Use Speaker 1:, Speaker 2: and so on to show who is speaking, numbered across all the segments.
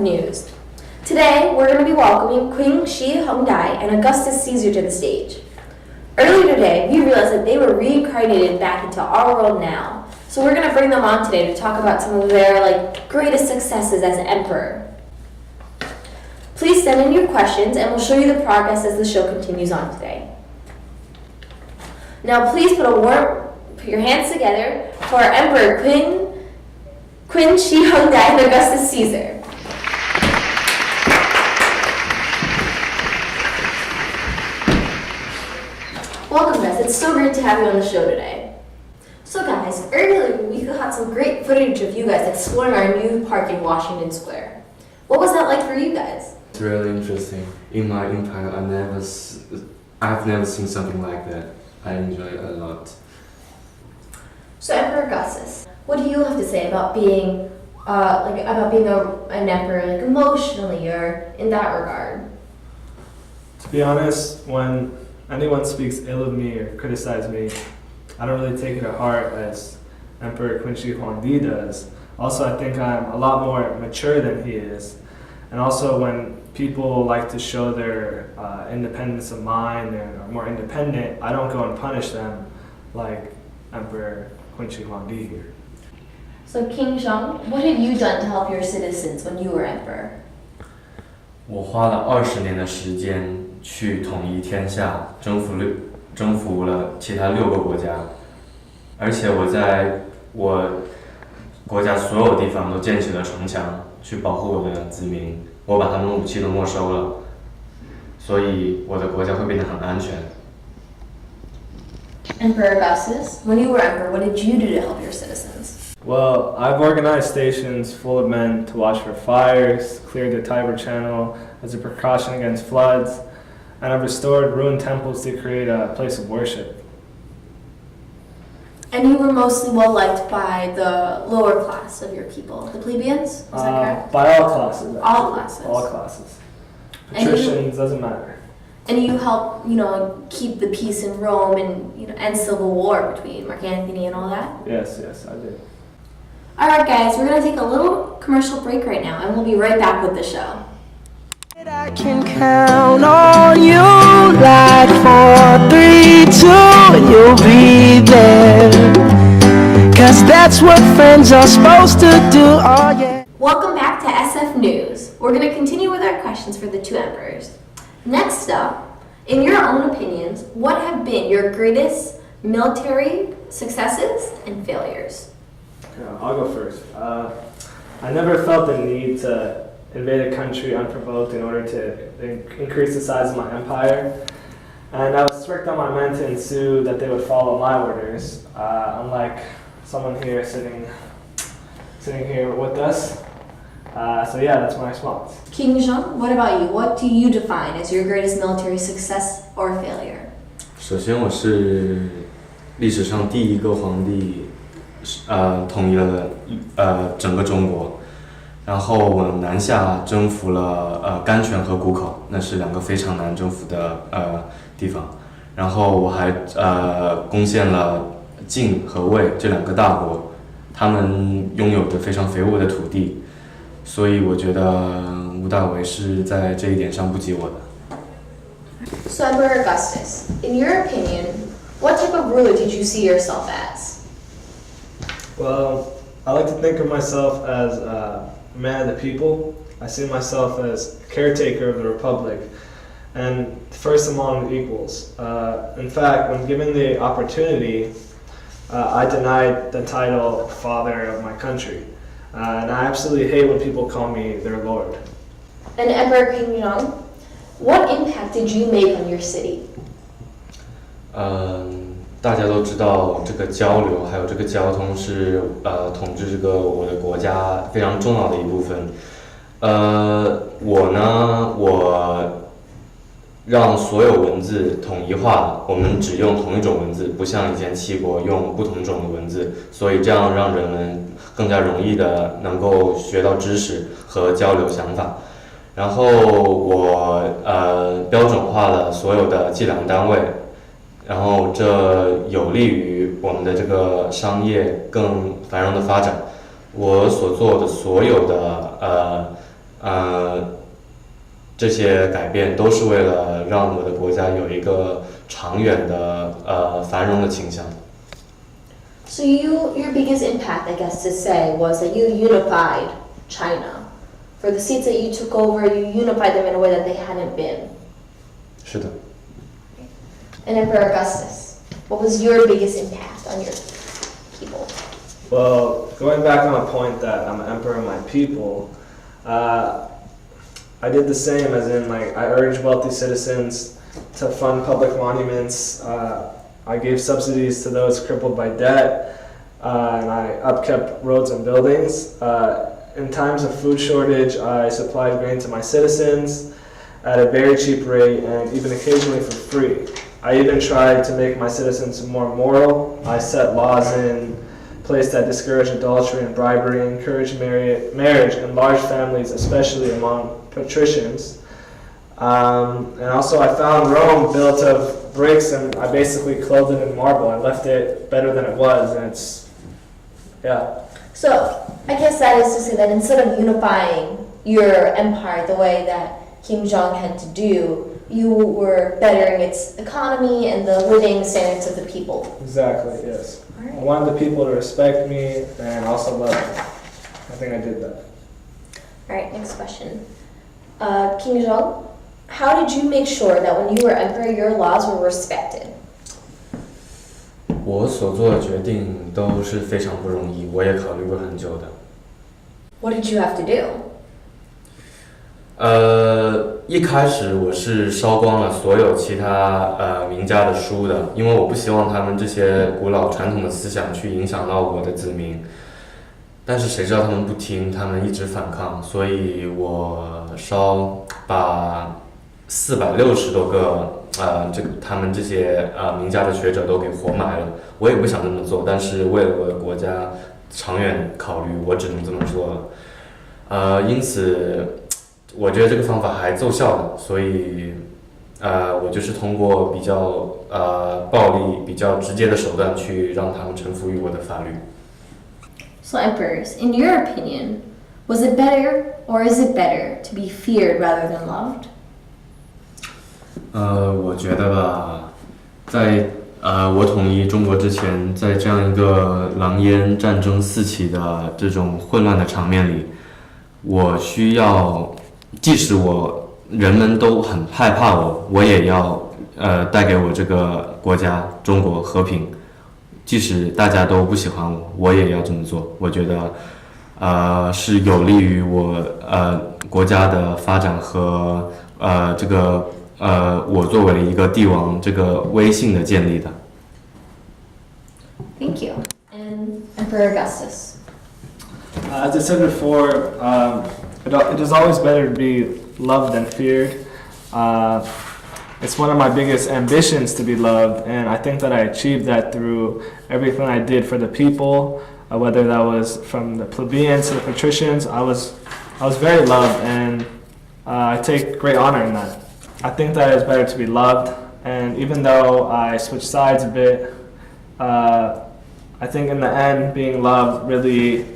Speaker 1: News. Today, we're going to be welcoming Queen Shi Huangdi and Augustus Caesar to the stage. Earlier today, we realized that they were reincarnated back into our world now. So we're going to bring them on today to talk about some of their greatest successes as emperor. Please send in your questions and we'll show you the progress as the show continues on today. Now please put your hands together for our Emperor Queen Shi Huangdi and Augustus Caesar. Welcome guys, it's so great to have you on the show today. So guys, earlier we had some great footage of you guys exploring our new park in Washington Square. What was that like for you guys?
Speaker 2: It's really interesting. In my empire, I've never seen something like that. I enjoy it a lot.
Speaker 1: So Emperor Augustus, what do you have to say about being an emperor, emotionally or in that regard?
Speaker 3: To be honest, when anyone speaks ill of me or criticizes me, I don't really take it to heart as Emperor Qin Shi Huangdi does. Also, I think I'm a lot more mature than he is. And also, when people like to show their independence of mind and are more independent, I don't go and punish them like Emperor Qin Shi Huangdi here.
Speaker 1: So King Zheng, what have you done to help your citizens when you were emperor?
Speaker 2: 我花了20年的时间去统一天下，征服了其他6个国家，而且我在我国家所有地方都建起了城墙，去保护我的子民。我把他们的武器都没收了，所以我的国家会变得很安全。
Speaker 1: Emperor Augustus, when you were emperor, what did you do to help your citizens?
Speaker 3: Well, I've organized stations full of men to watch for fires, cleared the Tiber Channel as a precaution against floods, and I've restored ruined temples to create a place of worship.
Speaker 1: And you were mostly well liked by the lower class of your people, the plebeians, is that correct?
Speaker 3: By all classes. Actually.
Speaker 1: All classes.
Speaker 3: All classes. Patricians, doesn't matter.
Speaker 1: And you helped, keep the peace in Rome and, end civil war between Mark Antony and all that?
Speaker 3: Yes, I did.
Speaker 1: Alright guys, we're going to take a little commercial break right now and we'll be right back with the show.
Speaker 4: I can count on you like 4, 3, 2 and you'll be there, 'cause that's what friends are supposed to do, oh yeah.
Speaker 1: Welcome back to SF News. We're going to continue with our questions for the 2 emperors. Next up, in your own opinions, what have been your greatest military successes and failures?
Speaker 3: I'll go first. I never felt the need to invade a country unprovoked in order to increase the size of my empire. And I was strict on my men to ensue that they would follow my orders, unlike someone here sitting here with us. So yeah, that's my response.
Speaker 1: King Zheng, what about you? What do you define as your greatest military success or failure?
Speaker 2: 首先，我是历史上第一个皇帝，统一了整个中国。然后我南下征服了甘泉和谷口，那是2个非常难征服的地方。然后我还攻陷了晋和魏这2个大国，他们拥有着非常肥沃的土地，所以我觉得吴大维是在这一点上不及我的。
Speaker 1: So Emperor Augustus, in your opinion, what type of ruler did you see yourself as?
Speaker 3: Well, I like to think of myself as a man of the people. I see myself as caretaker of the republic and first among equals. In fact, when given the opportunity, I denied the title father of my country. And I absolutely hate when people call me their lord.
Speaker 1: And Emperor King Zheng, what impact did you make on your city?
Speaker 2: 大家都知道这个交流还有这个交通是统治我的国家非常重要的一部分。我让所有文字统一化，我们只用同一种文字，不像以前7国用不同种的文字，所以这样让人们更加容易的能够学到知识和交流想法。然后我标准化了所有的计量单位。然后这有利于我们的这个商业更繁荣的发展。我所做的所有的这些改变都是为了让我的国家有一个长远的繁荣的倾向。
Speaker 1: So your biggest impact, I guess to say, was that you unified China. For the seats that you took over, you unified them in a way that they hadn't been.
Speaker 2: 是的。
Speaker 1: And Emperor Augustus, what was your biggest impact on your people?
Speaker 3: Well, going back on a point that I'm an emperor of my people, I did the same, as in, like, I urged wealthy citizens to fund public monuments. I gave subsidies to those crippled by debt, and I upkept roads and buildings. In times of food shortage, I supplied grain to my citizens at a very cheap rate and even occasionally for free. I even tried to make my citizens more moral. I set laws in place that discourage adultery and bribery, encourage marriage in large families, especially among patricians. And also I found Rome built of bricks, and I basically clothed it in marble. I left it better than it was, and it's, yeah.
Speaker 1: So I guess that is to say that instead of unifying your empire the way that King Jong had to do, you were bettering its economy and the living standards of the people.
Speaker 3: Exactly, yes.
Speaker 1: All right.
Speaker 3: I wanted the people to respect me and also love me. I think I did that.
Speaker 1: All right, next question. King Jong, how did you make sure that when you were emperor, your laws were respected?
Speaker 2: 我所做的决定都是非常不容易，我也考虑过很久的。
Speaker 1: What did you have to do?
Speaker 2: 一开始我是烧光了所有其他名家的书的，因为我不希望他们这些古老传统的思想去影响到我的子民。但是谁知道他们不听，他们一直反抗，所以我把460多个他们这些名家的学者都给活埋了。我也不想这么做，但是为了我的国家长远考虑，我只能这么做了。因此我觉得这个方法还奏效的，所以我就是通过比较暴力、比较直接的手段去让他们臣服于我的法律。
Speaker 1: So emperors, in your opinion, was it better or is it better to be feared rather than loved?
Speaker 2: 我觉得吧，在我统一中国之前，在这样一个狼烟战争四起的这种混乱的场面里，我需要，即使人们都很害怕我也要带给我这个国家中国和平。即使大家都不喜欢我也要这么做。我觉得是有利于我国家的发展和这个我作为一个帝王这个威信的建立的。
Speaker 1: Thank you. And Emperor Augustus.
Speaker 3: As I said before, it is always better to be loved than feared. It's one of my biggest ambitions to be loved, and I think that I achieved that through everything I did for the people, whether that was from the plebeians to the patricians. I was very loved, and I take great honor in that. I think that it's better to be loved, and even though I switched sides a bit, I think in the end being loved really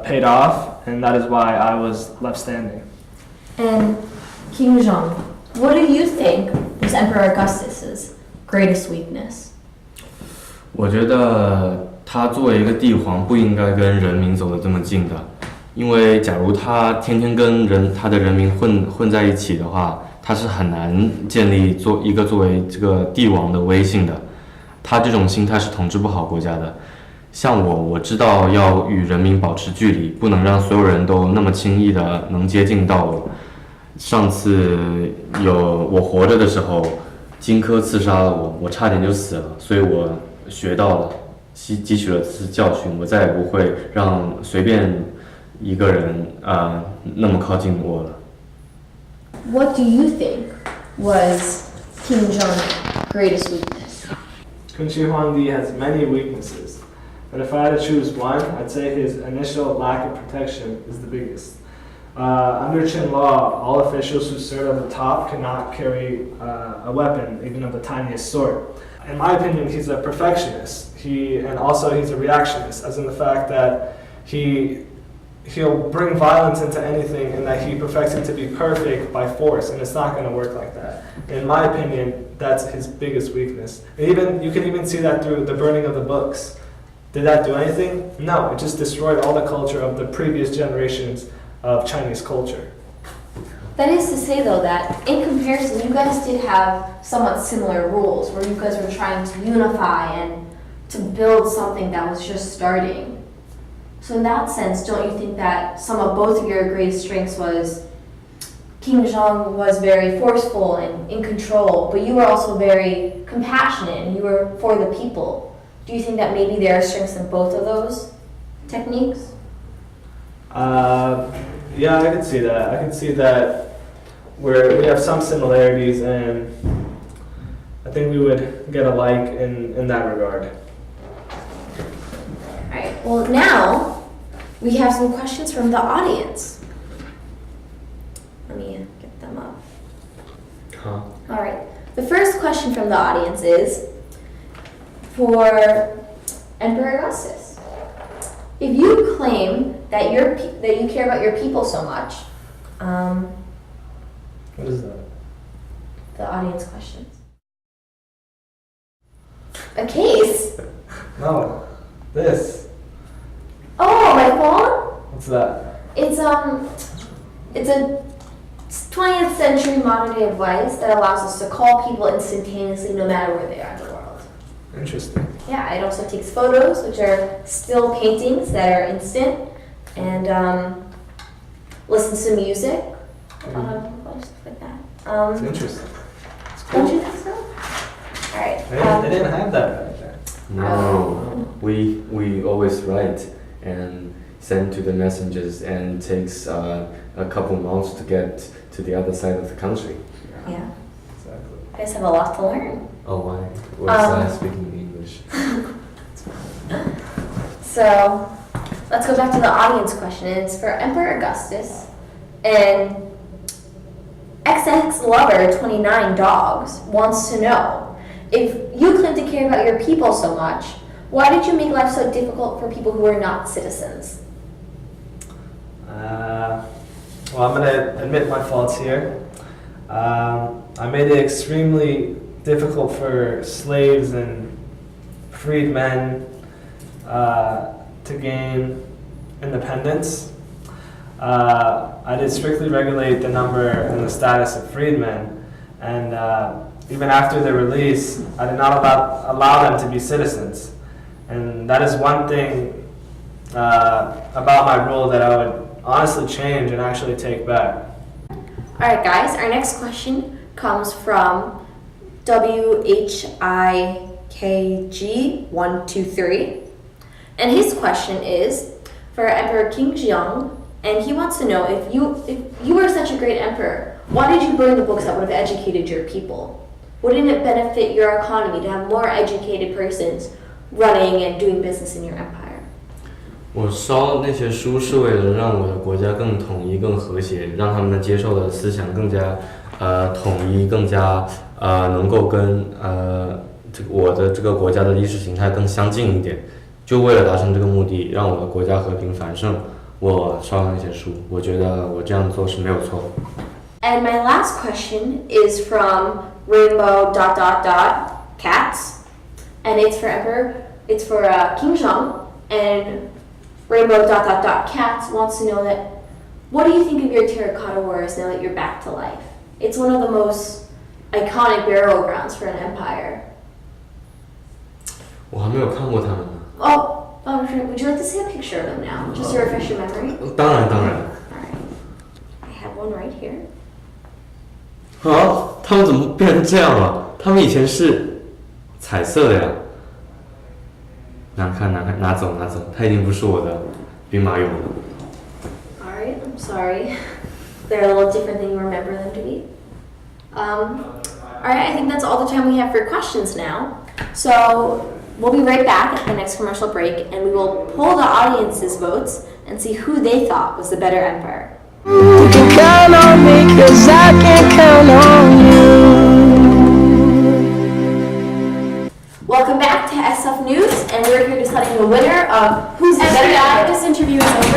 Speaker 3: paid off, and that is why I was left standing.
Speaker 1: And King Jong, what do you think was Emperor Augustus's greatest weakness?
Speaker 2: 我觉得他作为一个帝皇不应该跟人民走得这么近的，因为假如他天天跟他的人民混在一起的话，他是很难建立作为这个帝王的威信的。他这种心态是统治不好国家的。像我知道要与人民保持距离，不能让所有人都那么轻易的能接近到我。上次我活着的时候，荆轲刺杀了我差点就死了，所以我学到了，汲取了这次教训，我再也不会让随便一个人那么靠近我了。
Speaker 1: What do you think was King Jong's greatest weakness?
Speaker 3: Qin Shi Huangdi has many weaknesses, but if I had to choose one, I'd say his initial lack of protection is the biggest. Under Qin law, all officials who serve at the top cannot carry a weapon, even of the tiniest sort. In my opinion, he's a perfectionist. And also he's a reactionist, as in the fact that he he'll bring violence into anything, and that he perfects it to be perfect by force, and it's not going to work like that. In my opinion, that's his biggest weakness. And you can even see that through the burning of the books. Did that do anything? No, it just destroyed all the culture of the previous generations of Chinese culture.
Speaker 1: That is to say, though, that in comparison, you guys did have somewhat similar rules, where you guys were trying to unify and to build something that was just starting. So in that sense, don't you think that some of both of your greatest strengths was King Zheng was very forceful and in control, but you were also very compassionate and you were for the people. Do you think that maybe there are strengths in both of those techniques?
Speaker 3: Yeah, I can see that. I can see that we have some similarities, and I think we would get alike in that regard.
Speaker 1: Alright, well now we have some questions from the audience. Let me get them up.
Speaker 2: Huh?
Speaker 1: Alright, the first question from the audience is for Emperor Augustus. If you claim that you care about your people so much,
Speaker 3: What is that?
Speaker 1: the audience questions. A case?
Speaker 3: No, this.
Speaker 1: Oh, my phone?
Speaker 3: What's that?
Speaker 1: It's a 20th century modern day device that allows us to call people instantaneously no matter where they are in the world.
Speaker 3: Interesting.
Speaker 1: Yeah, it also takes photos, which are still paintings that are instant, and listens to music, stuff like that.
Speaker 3: It's interesting. It's cool.
Speaker 1: Don't you think so? All right.
Speaker 3: They didn't have that back then.
Speaker 2: No, we always write and send to the messengers, and it takes a couple months to get to the other side of the country.
Speaker 1: Yeah.
Speaker 3: Exactly.
Speaker 1: You guys have a lot to learn.
Speaker 2: Oh, why? Was speaking English?
Speaker 1: So, let's go back to the audience question. It's for Emperor Augustus, and XX Lover 29 Dogs wants to know, if you claim to care about your people so much, why did you make life so difficult for people who are not citizens?
Speaker 3: Well, I'm going to admit my faults here. I made it extremely difficult for slaves and freed men to gain independence. I did strictly regulate the number and the status of freedmen, and even after their release, I did not allow them to be citizens. And that is one thing about my rule that I would honestly change and actually take back.
Speaker 1: Alright guys, our next question comes from WHIKG123. And his question is for Emperor King Zheng, and he wants to know, if you were such a great emperor, why did you burn the books that would have educated your people? Wouldn't it benefit your economy to have more educated persons running and doing business in your empire?
Speaker 2: 我烧那些书是为了让我的国家更统一、更和谐，让他们接受的思想更加统一，更加能够跟我的这个国家的意识形态更相近一点。就为了达成这个目的，让我的国家和平繁盛，我烧了那些书。我觉得我这样做是没有错的。
Speaker 1: And my last question is from Rainbow.cats, and it's for King Zheng, and Rainbow.cats wants to know that, what do you think of your terracotta wars now that you're back to life? It's one of the most iconic burial grounds for an empire.
Speaker 2: 我还没有看过他们呢。
Speaker 1: Would you like to see a picture of them now, just to refresh your memory?
Speaker 2: 当然。
Speaker 1: Alright. I have one right here.
Speaker 2: 啊，他们怎么变成这样了？他们以前是彩色的呀。拿走，它已经不是我的兵马俑了。
Speaker 1: Alright, I'm sorry. They're a little different than you remember them to be. Alright, I think that's all the time we have for questions now. So we'll be right back at the next commercial break, and we will poll the audience's votes and see who they thought was the better emperor.
Speaker 4: You can count on me, 'cause I can count on you.
Speaker 1: Welcome back to SF News, and we're here deciding the winner of who's the better emperor.
Speaker 5: This interview is over.